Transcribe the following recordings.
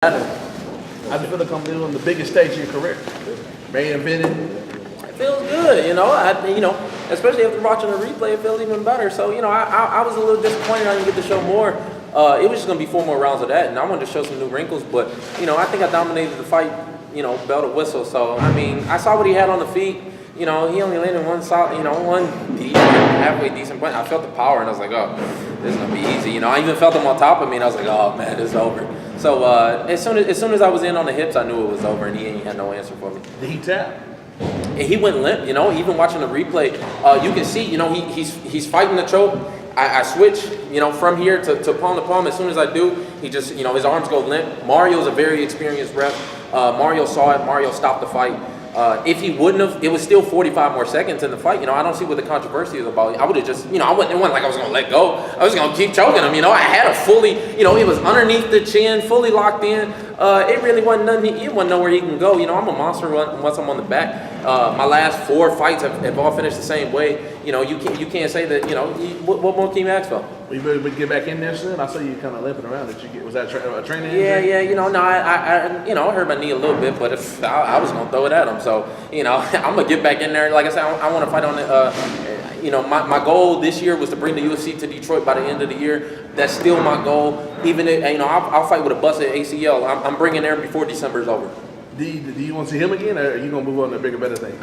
I just feel like I'm doing the biggest stage of your career. Main evented. It feels good, especially after watching the replay, it feels even better. So, I was a little disappointed I didn't get to show more. It was just going to be 4 more rounds of that, and I wanted to show some new wrinkles. But, I think I dominated the fight, bell to whistle. So, I saw what he had on the feet. He only landed one halfway decent point. I felt the power, and I was like, oh, this is going to be easy. I even felt him on top of me, and I was like, oh, man, this is over. So as soon as I was in on the hips, I knew it was over, and he ain't had no answer for me. Did he tap? And he went limp, even watching the replay, you can see, he's fighting the choke. I switch, from here to palm. As soon as I do, he just, his arms go limp. Mario's a very experienced ref. Mario saw it. Mario stopped the fight. If he wouldn't have, it was still 45 more seconds in the fight. I don't see what the controversy is about. I would have just, it wasn't like I was going to let go. I was going to keep choking him. I had a fully, it was underneath the chin, fully locked in. It really wasn't nothing. It wasn't nowhere he can go. I'm a monster once I'm on the back. My last 4 fights have all finished the same way. You can't say that, what more can you ask for? Well, you better get back in there soon. I saw you kind of limping around. Was that a training injury? Yeah. I hurt my knee a little bit, but if I was going to throw it at him. So, I'm going to get back in there. Like I said, I want to fight on it. My goal this year was to bring the UFC to Detroit by the end of the year. That's still my goal. Even if, I'll fight with a busted ACL. I'm bringing there before December is over. Do you want to see him again, or are you going to move on to bigger, better things?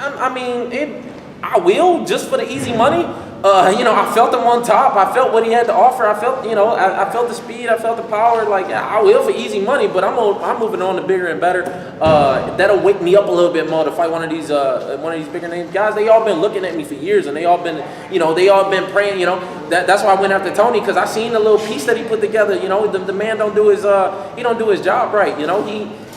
I will, just for the easy money. I felt him on top. I felt what he had to offer. I felt, I felt the speed. I felt the power. Like, I will for easy money, but I'm moving on to bigger and better. That'll wake me up a little bit more to fight one of these bigger name guys. They all been looking at me for years, and they all been praying. That's why I went after Tony, because I seen the little piece that he put together. The man don't do his job right.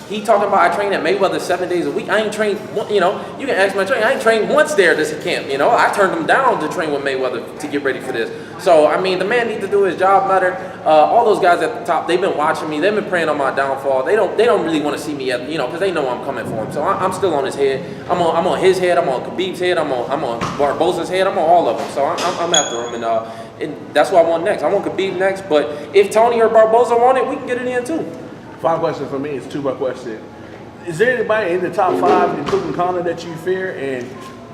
He talking about I train at Mayweather 7 days a week. I ain't trained, you can ask my trainer. I ain't trained once there at this camp, I turned him down to train with Mayweather to get ready for this. So, the man needs to do his job better. All those guys at the top, they've been watching me. They've been praying on my downfall. They don't really want to see me because they know I'm coming for him. So I'm still on his head. I'm on his head. I'm on Khabib's head. I'm on Barboza's head. I'm on all of them. So I'm after him, and that's what I want next. I want Khabib next, but if Tony or Barboza want it, we can get it in too. Final question for me is a 2-part question. Is there anybody in the top 5, including Conor, that you fear? And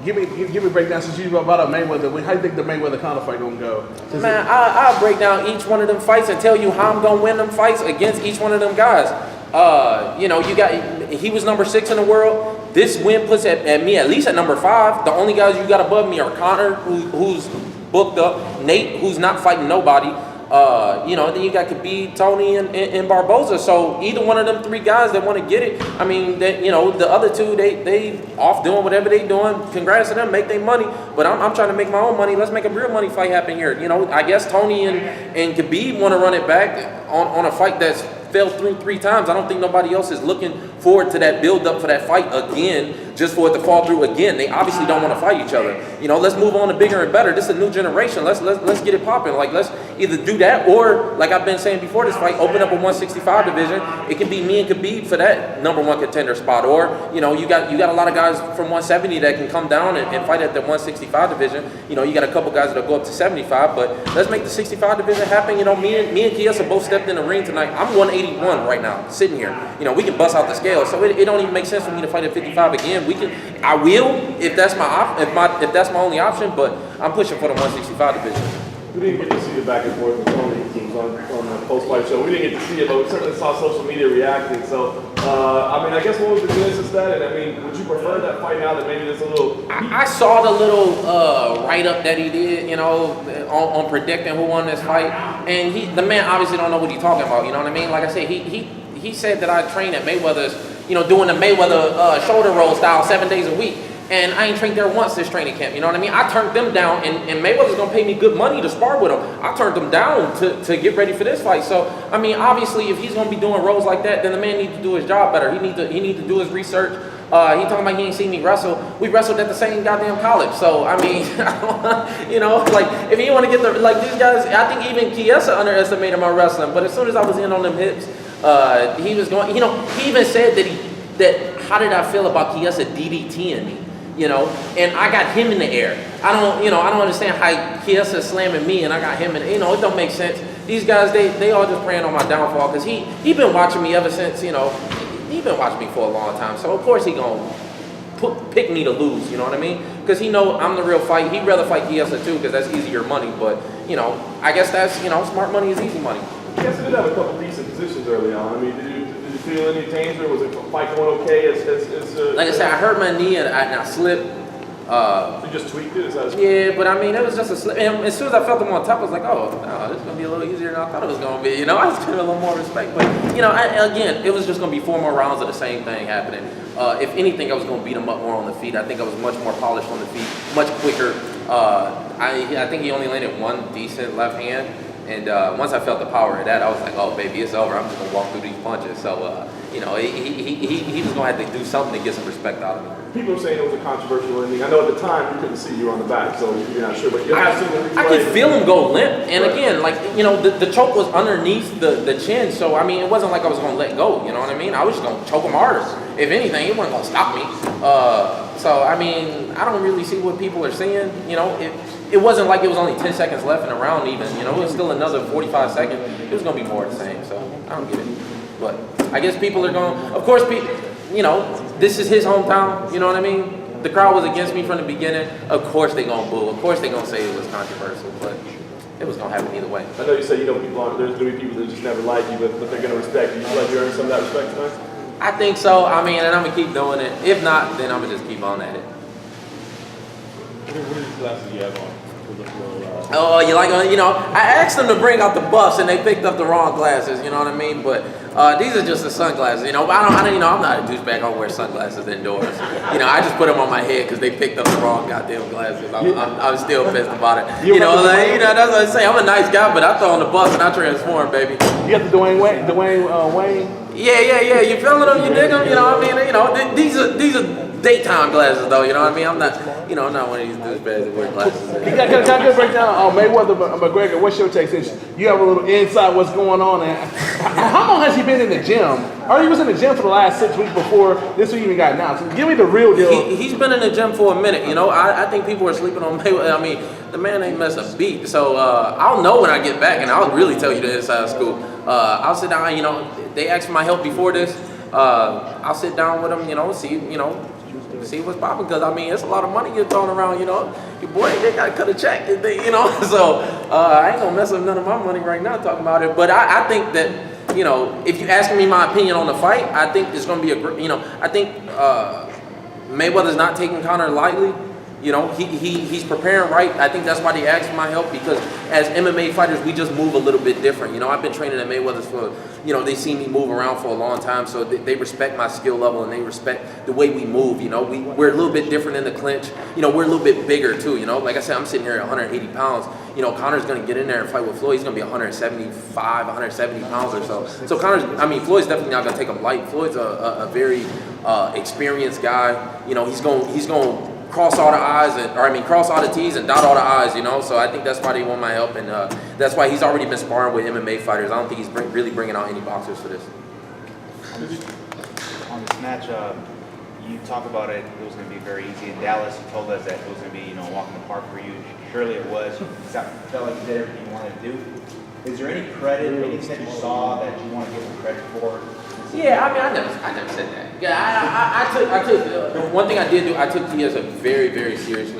give me a breakdown, since you brought up Mayweather. How do you think the Mayweather-Conor fight gonna go? Man, I'll break down each one of them fights and tell you how I'm gonna win them fights against each one of them guys. He was number 6 in the world. This win puts at me at least at number 5. The only guys you got above me are Conor, who's booked up, Nate, who's not fighting nobody. Then you got Khabib, Tony, and Barboza. So either one of them 3 guys that want to get it, the other 2, they off doing whatever they doing. Congrats to them, make their money. But I'm trying to make my own money. Let's make a real money fight happen here. I guess Tony and Khabib want to run it back on a fight that's fell through 3 times. I don't think nobody else is looking forward to that build up for that fight again, just for it to fall through again. They obviously don't want to fight each other. Let's move on to bigger and better. This is a new generation. Let's get it popping. Like, let's either do that, or like I've been saying before this fight, open up a 165 division. It can be me and Khabib for that number 1 contender spot, or you got a lot of guys from 170 that can come down and fight at the 165 division. You got a couple guys that'll go up to 75, but let's make the 65 division happen. Me and Chiesa both stepped in the ring tonight. I'm 181 right now, sitting here. We can bust out the scale, so it don't even make sense for me to fight at 55 again. I will if that's my only option, but I'm pushing for the 165 division. We didn't get to see the back and forth with Tony teams on the post-fight show. We didn't get to see it, but we certainly saw social media reacting. So, I guess what was the genesis of that? And would you prefer that fight now that maybe there's a little... I saw the little write-up that he did, on predicting who won this fight. And the man obviously don't know what he's talking about, you know what I mean? Like I said, he said that I trained at Mayweather's, doing the Mayweather shoulder roll style 7 days a week. And I ain't trained there once this training camp, you know what I mean? I turned them down, and Mayweather's gonna pay me good money to spar with him. I turned them down to get ready for this fight. So, obviously, if he's gonna be doing rolls like that, then the man needs to do his job better. He needs to do his research. He talking about he ain't seen me wrestle. We wrestled at the same goddamn college. So, like, if you want to get these guys, I think even Chiesa underestimated my wrestling. But as soon as I was in on them hips, he was going, he even said that how did I feel about Chiesa DDTing me? And I got him in the air. I don't understand how Chiesa slamming me and I got him in, it don't make sense. these guys, they all just praying on my downfall because he been watching me ever since, you know, he been watching me for a long time. So of course he gonna pick me to lose, you know what I mean? Because he know I'm the real fight. He'd rather fight Chiesa too because that's easier money. But, you know, I guess that's, you know, smart money is easy money. Chiesa did have a couple decent positions early on. I mean, did you feel any danger? Was the fight going okay? Like I said, I hurt my knee and I slipped. You just tweaked it? Yeah, but I mean, it was just a slip. And as soon as I felt him on top, I was like, oh, no, this is going to be a little easier than I thought it was going to be. You know, I was giving a little more respect. But, you know, again, it was just going to be 4 more rounds of the same thing happening. If anything, I was going to beat him up more on the feet. I think I was much more polished on the feet, much quicker. I think he only landed 1 decent left hand. And once I felt the power of that, I was like, oh, baby, it's over. I'm just going to walk through these punches. So, you know, he was going to have to do something to get some respect out of me. People are saying it was a controversial ending. I know at the time you couldn't see you were on the back, so you're not sure. But you have seen the replay. I could feel him go limp. And again, like, you know, the choke was underneath the chin. So, I mean, it wasn't like I was going to let go. You know what I mean? I was just going to choke him harder. If anything, it wasn't going to stop me. So, I mean, I don't really see what people are saying. You know, it wasn't like it was only 10 seconds left in the round even. You know, it was still another 45 seconds. It was going to be more the same. So, I don't get it. But I guess people are going, of course, you know, this is his hometown. You know what I mean? The crowd was against me from the beginning. Of course they going to boo. Of course they going to say it was controversial. But it was going to happen either way. I know you say, you know, there's going to be people that just never like you, but they're going to respect you. You feel like you earned some of that respect tonight? I think so. I mean, and I'm going to keep doing it. If not, then I'm going to just keep on at it. What are these glasses you have on? Oh, you know, I asked them to bring out the buffs and they picked up the wrong glasses, you know what I mean? But these are just the sunglasses, you know. But I don't, you know, I'm not a douchebag. I don't wear sunglasses indoors. You know, I just put them on my head because they picked up the wrong goddamn glasses. I'm still pissed about it. You know, like, you know, that's what I say. I'm a nice guy, but I throw on the bus and I transform, baby. You got the Dwayne Wayne? Yeah. You feeling them? You dig them? You know what I mean? You know, these are daytime glasses, though. You know what I mean? I'm not, you know, I'm not one of these douchebags that wear glasses. Can I break down Mayweather McGregor? What's your take since you have a little insight what's going on? And how long has he been in the gym? Or he was in the gym for the last 6 weeks before this week even got announced. So give me the real deal. He's been in the gym for a minute. You know, I think people are sleeping on Mayweather. I mean, the man ain't missed a beat. So I'll know when I get back, and I'll really tell you the inside scoop. I'll sit down. You know, they asked for my help before this. I'll sit down with them. You know, see what's popping, because I mean it's a lot of money you're throwing around, you know. Your boy, they gotta cut a check, you know. So I ain't gonna mess up none of my money right now talking about it. But I think that, you know, if you asking me my opinion on the fight, I think it's gonna be you know, I think Mayweather's not taking Conor lightly. You know, he's preparing right. I think that's why they asked for my help, because as MMA fighters, we just move a little bit different. You know, I've been training at Mayweather's for, you know, they see me move around for a long time, so they respect my skill level and they respect the way we move. You know, we're a little bit different in the clinch. You know, we're a little bit bigger too. You know, like I said, I'm sitting here at 180 pounds. You know, Conor's going to get in there and fight with Floyd. He's going to be 175, 170 pounds or so. So Floyd's definitely not going to take him light. Floyd's a very experienced guy. You know, he's going cross all the I's, cross all the T's and dot all the I's, you know. So I think that's why they want my help, and that's why he's already been sparring with MMA fighters. I don't think he's really bringing out any boxers for this. On this match, you talk about it was going to be very easy in Dallas. You told us that it was going to be, you know, walk in the park for you. Surely it was. You felt like you did everything you wanted to do. Is there any credit, anything that you saw that you want to give him credit for? Yeah, I never said that. Yeah, I took one thing I did do. I took Chiesa very, very seriously.